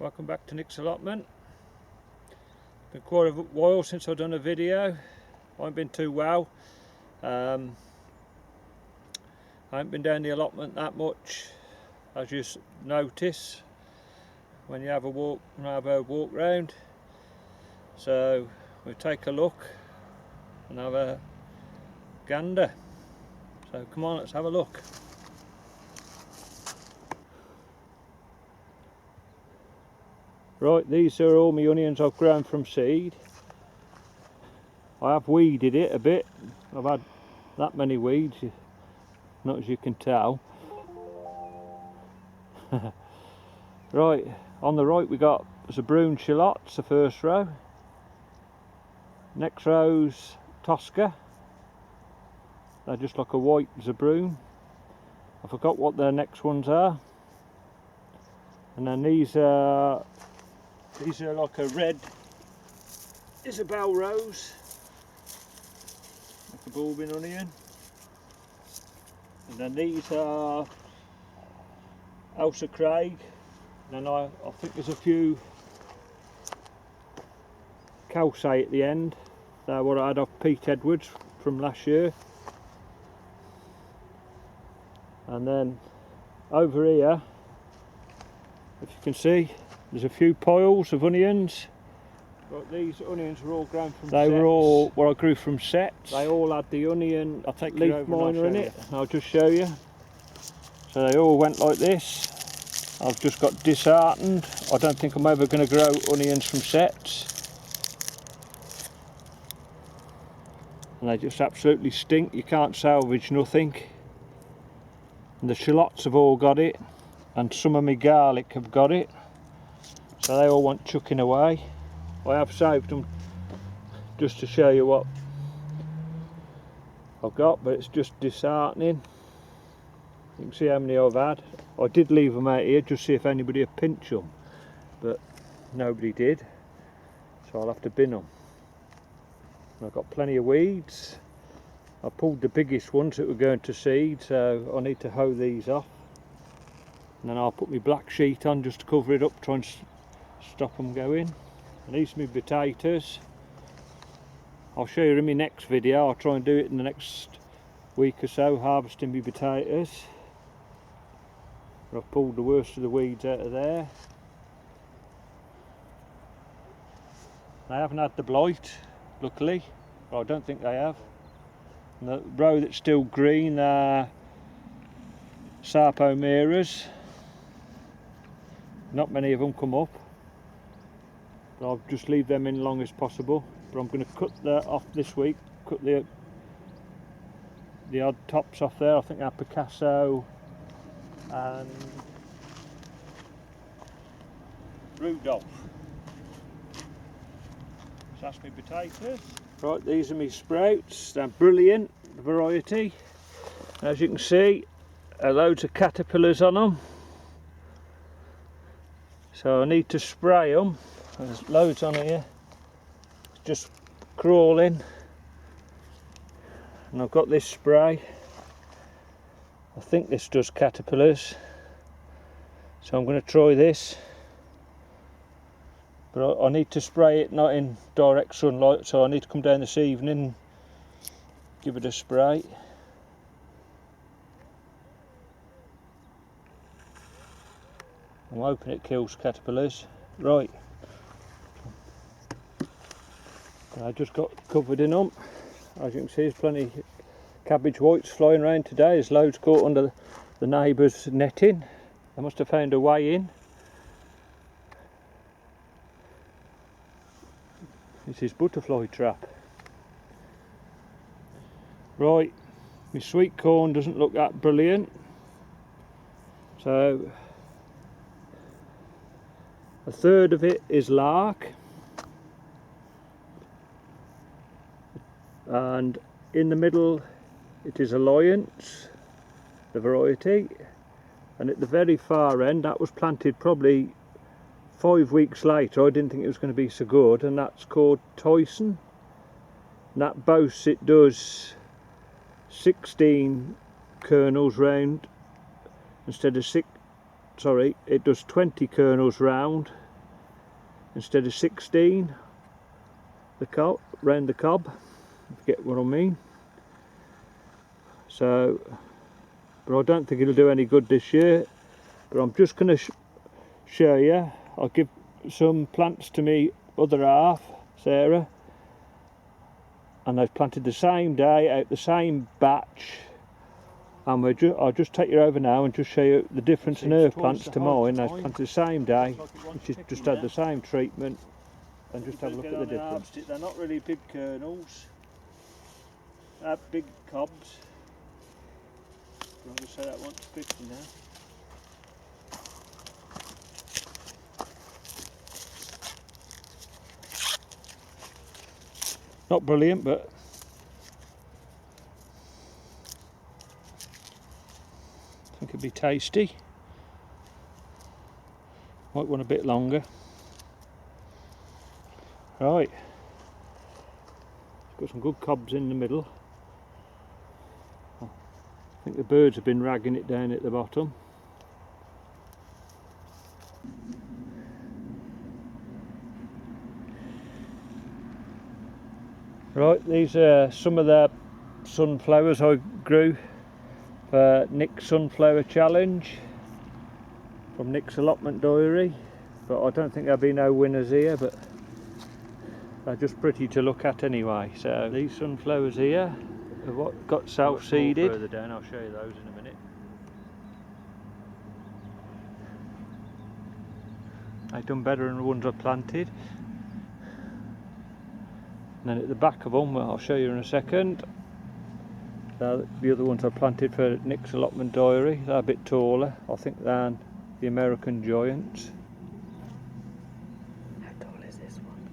Welcome back to Nick's Allotment. Been quite a while since I've done a video. I haven't been too well. I haven't been down the allotment that much, as you notice when you have a walk round. So we'll take a look and have a gander. So come on, let's have a look. Right, these are all my onions I've grown from seed. I have weeded it a bit. I've had that many weeds, not as you can tell. Right, on the right we got Zabroon shallots, the first row. Next row's Tosca. They're just like a white Zabroon. I forgot what their next ones are. And then these are like a red Isabel rose, like a bulbing onion. And then these are Elsa Craig. And then I think there's a few Calcite at the end. They're what I had off Pete Edwards from last year. And then over here, if you can see, there's a few piles of onions. But these onions were all grown from sets. They were all what I grew from sets. They all had the onion leaf miner in it. I'll just show you. So they all went like this. I've just got disheartened. I don't think I'm ever going to grow onions from sets. And they just absolutely stink. You can't salvage nothing. And the shallots have all got it. And some of my garlic have got it. So they all want chucking away. I have saved them just to show you what I've got, but it's just disheartening. You can see how many I've had. I did leave them out here just to see if anybody would pinch them, but nobody did, so I'll have to bin them. And I've got plenty of weeds. I pulled the biggest ones that were going to seed, so I need to hoe these off. And then I'll put my black sheet on just to cover it up, try and stop them going. And these are my potatoes. I'll show you in my next video. I'll try and do it in the next week or so, harvesting my potatoes. But I've pulled the worst of the weeds out of there. They haven't had the blight, luckily. Well, I don't think they have. And the row that's still green are Sarpomeras. Not many of them come up. But I'll just leave them in long as possible. But I'm going to cut that off this week. Cut the odd tops off there. I think they're Picasso and Rudolph. So that's my potatoes. Right, these are my sprouts. They're brilliant variety. As you can see, loads of caterpillars on them. So I need to spray them. There's loads on here, just crawling. And I've got this spray. I think this does caterpillars. So I'm going to try this. But I need to spray it not in direct sunlight, so I need to come down this evening and give it a spray. I'm hoping it kills caterpillars. Right. I just got covered in them. As you can see, there's plenty of cabbage whites flying around today. There's loads caught under the neighbour's netting. They must have found a way in. It's his butterfly trap. Right, my sweet corn doesn't look that brilliant. So a third of it is lark. And in the middle it is Alliance, the variety, and at the very far end that was planted probably 5 weeks later. I didn't think it was going to be so good, and that's called Tyson. And that boasts it does 16 kernels round instead of 6, sorry, it does 20 kernels round instead of 16 round the cob, if you get what I mean. So, but I don't think it'll do any good this year. But I'm just going to show you. I'll give some plants to me other half, Sarah, and they've planted the same day out the same batch, and I'll just take you over now and just show you the difference in her plants to mine. They've planted the same day, and she's just had the same treatment, and just have a look at the difference. They're not really big kernels, they're big cobs. I'm going to say that once 50 now. Not brilliant, but I think it'd be tasty. Might want a bit longer. Right, got some good cobs in the middle. I think the birds have been ragging it down at the bottom. Right, these are some of the sunflowers I grew for Nick's Sunflower Challenge from Nick's Allotment Diary, but I don't think there'll be no winners here, but they're just pretty to look at anyway. So these sunflowers here have what got self-seeded. Further down, I'll show you those in a minute. They've done better than the ones I planted. And then at the back of them, I'll show you in a second. The other ones I planted for Nick's Allotment Diary, they're a bit taller. I think they're the American Giants. How tall is this one?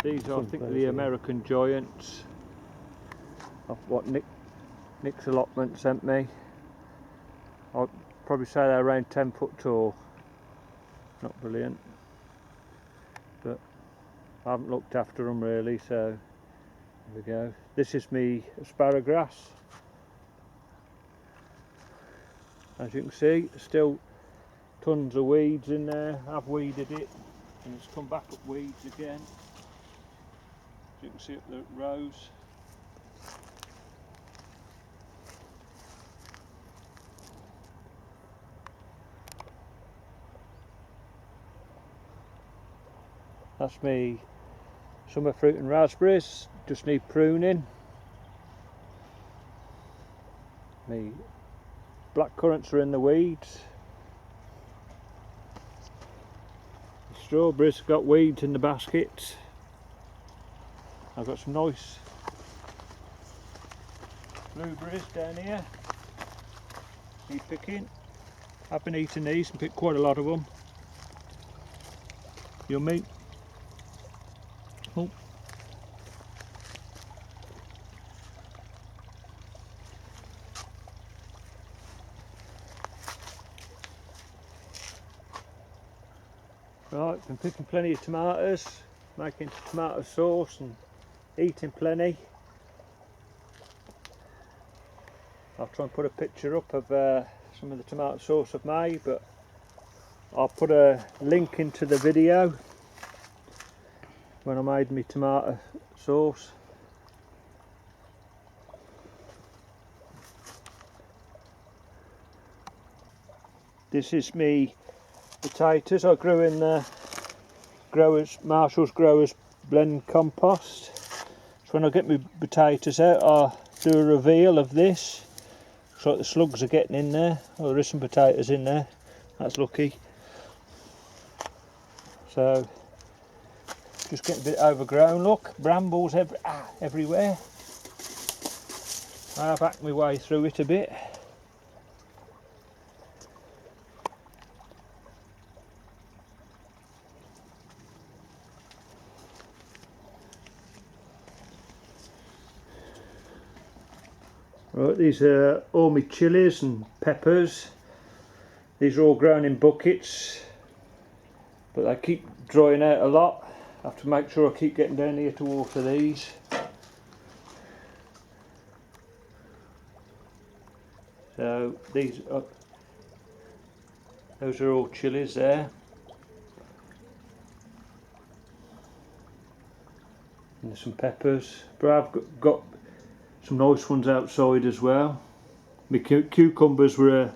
These are, I think, the American Giants of what Nick's Allotment sent me. I'd probably say they're around 10 foot tall. Not brilliant, but I haven't looked after them really, so there we go. This is me asparagus. As you can see, still tons of weeds in there. I've weeded it and it's come back up weeds again. As you can see up the rows. That's me summer fruit and raspberries, just need pruning. Me black currants are in the weeds. The strawberries got weeds in the baskets. I've got some nice blueberries down here. Need picking. I've been eating these and picked quite a lot of them. Yummy. Oh. Right, been picking plenty of tomatoes, making tomato sauce and eating plenty. I'll try and put a picture up of some of the tomato sauce I've made, but I'll put a link into the video when I made my tomato sauce. This is me potatoes I grew in the Marshall's Growers Blend compost. So when I get my potatoes out, I'll do a reveal of this. Looks like the slugs are getting in there. Oh, there is some potatoes in there. That's lucky. So just getting a bit overgrown. Look, brambles everywhere. I've hacked my way through it a bit. Right, these are all my chilies and peppers. These are all grown in buckets, but they keep drying out a lot. I have to make sure I keep getting down here to water these. So these are Those are all chilies there. And there's some peppers. But I've got some nice ones outside as well. My cucumbers were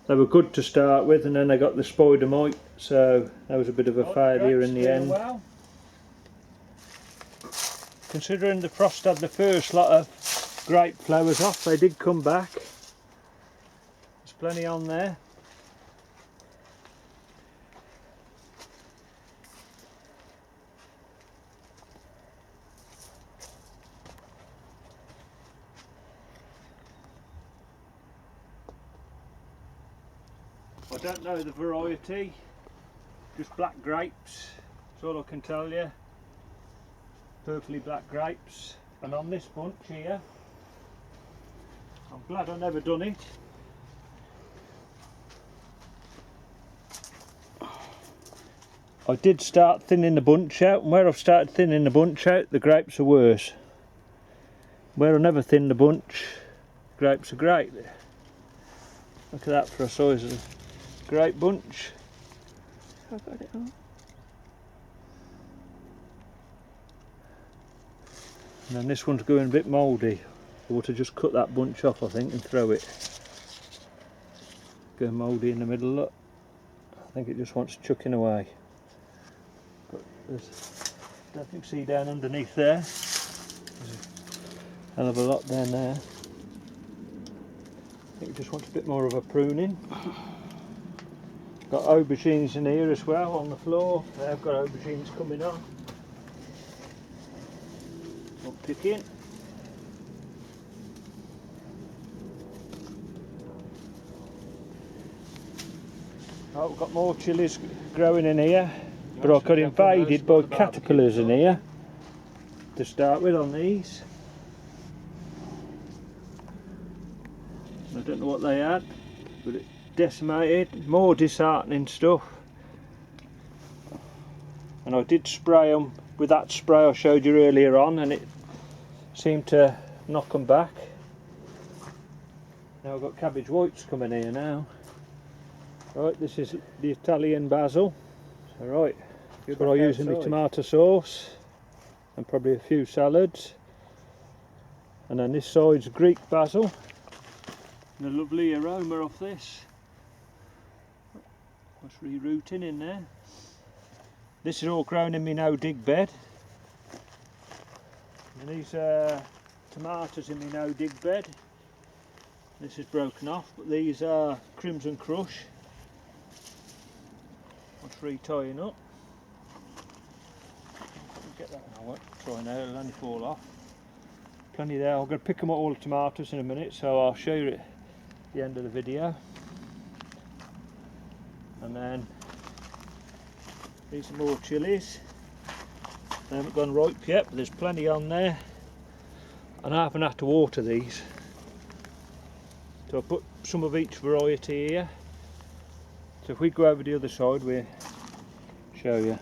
they were good to start with, and then I got the spider mite, so that was a bit of a failure in the end. Well, considering the frost had the first lot of grape flowers off, they did come back. There's plenty on there. I don't know the variety, just black grapes, that's all I can tell you. Purpley black grapes. And on this bunch here, I'm glad I never done it. I did start thinning the bunch out, and where I've started thinning the bunch out, the grapes are worse. Where I never thin the bunch, grapes are great. Look at that for a size of grape bunch. I've got it all. And then this one's going a bit mouldy. I ought to just cut that bunch off, I think, and throw it. Going mouldy in the middle, look. I think it just wants chucking away. But there's, I don't think see down underneath there. There's a hell of a lot down there. I think it just wants a bit more of a pruning. Got aubergines in here as well on the floor. They've got aubergines coming on. I'm picking. Oh, we've got more chilies growing in here, but I got invaded by caterpillars in here to start with on these. I don't know what they had, but it decimated. More disheartening stuff. And I did spray them with that spray I showed you earlier on, and it seemed to knock them back. Now I've got cabbage whites coming here now. Right, this is the Italian basil. So right, that's what I use in my tomato sauce, and probably a few salads. And then this side's Greek basil. And a lovely aroma off this. What's re-rooting in there. This is all grown in my no-dig bed. And these are tomatoes in my no-dig bed. This is broken off, but these are Crimson Crush. What's re-tying up. Get that now, I won't try now, it'll only fall off. Plenty there. I'm going to pick them up all the tomatoes in a minute, so I'll show you at the end of the video. And then these are more chilies. They haven't gone ripe yet, but there's plenty on there. And I haven't had to water these. So I'll put some of each variety here. So if we go over the other side, we'll show you.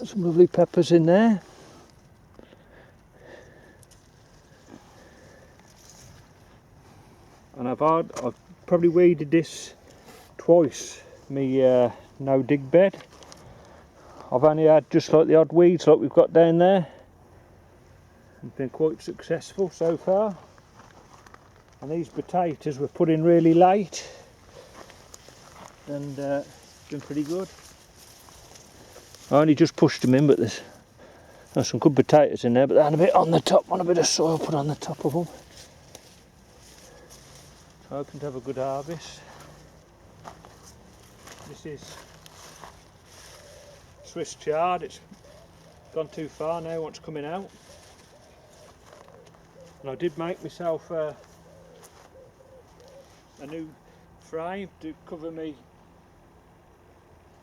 Some lovely peppers in there. And I've probably weeded this twice, me no dig bed. I've only had just like the odd weeds like we've got down there. It's been quite successful so far. And these potatoes were put in really late, and it's been pretty good. I only just pushed them in, but there's some good potatoes in there, but they're a bit on the top. Want a bit of soil put on the top of them. I'm hoping to have a good harvest. This is Swiss chard. It's gone too far now, what's coming out. And I did make myself a new frame to cover me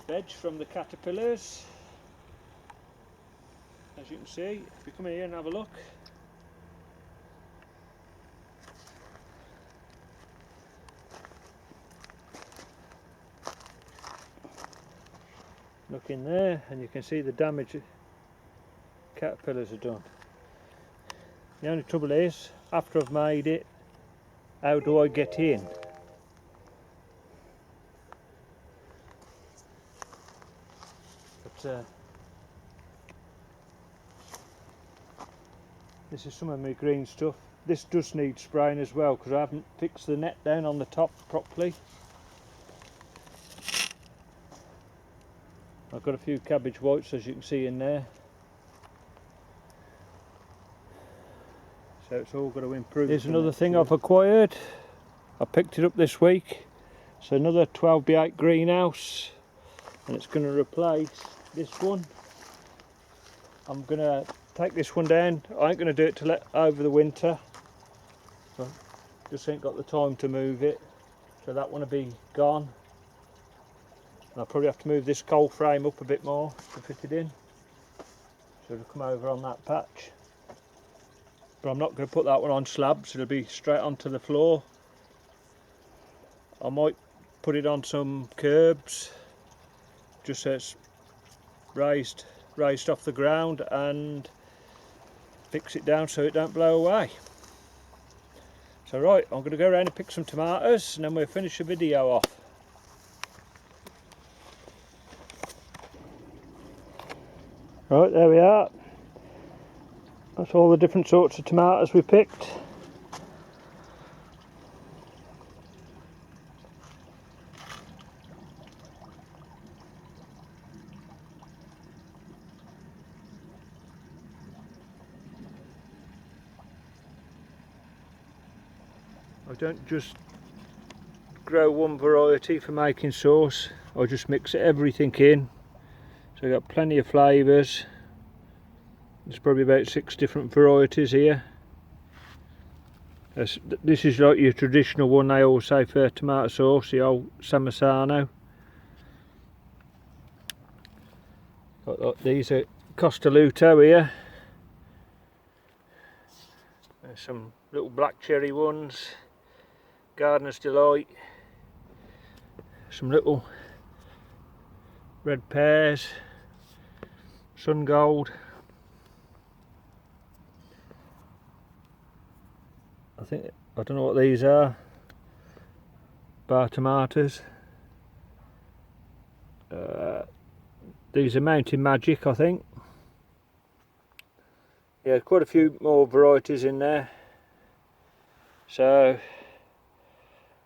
veg from the caterpillars. As you can see, if you come here and have a look. Look in there and you can see the damage caterpillars are done. The only trouble is, after I've made it, how do I get in? But this is some of my green stuff. This does need spraying as well because I haven't fixed the net down on the top properly. I've got a few cabbage whites, as you can see in there. So it's all got to improve. Here's another thing I've acquired. I picked it up this week. It's another 12x8 greenhouse, and it's going to replace this one. I'm going to take this one down. I ain't going to do it till over the winter. So just ain't got the time to move it. So that one will be gone. And I'll probably have to move this coal frame up a bit more to fit it in. So it'll come over on that patch. But I'm not going to put that one on slabs, it'll be straight onto the floor. I might put it on some curbs, just so it's raised off the ground, and fix it down so it don't blow away. So right, I'm going to go around and pick some tomatoes and then we'll finish the video off. Right, there we are. That's all the different sorts of tomatoes we picked. I don't just grow one variety for making sauce, I just mix everything in. So I've got plenty of flavours. There's probably about 6 different varieties here. This is like your traditional one they all say for tomato sauce, the old Samasano. Got these are Costaluto here. There's some little black cherry ones, Gardener's Delight, some little red pears, Sun Gold. I don't know what these are. Bar tomatoes. These are Mountain Magic, I think. Yeah, quite a few more varieties in there. So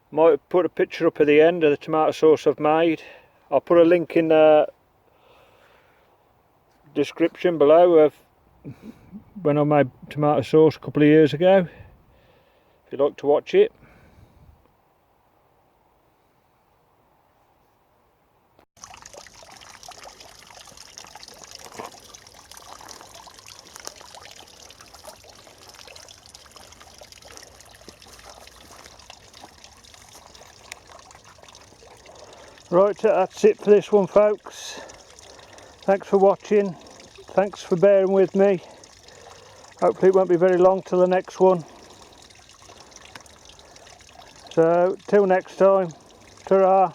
might put a picture up at the end of the tomato sauce I've made. I'll put a link in the description below of when I made tomato sauce a couple of years ago, if you'd like to watch it. Right, so that's it for this one, folks. Thanks for watching. Thanks for bearing with me. Hopefully it won't be very long till the next one. So till next time, ta-ra.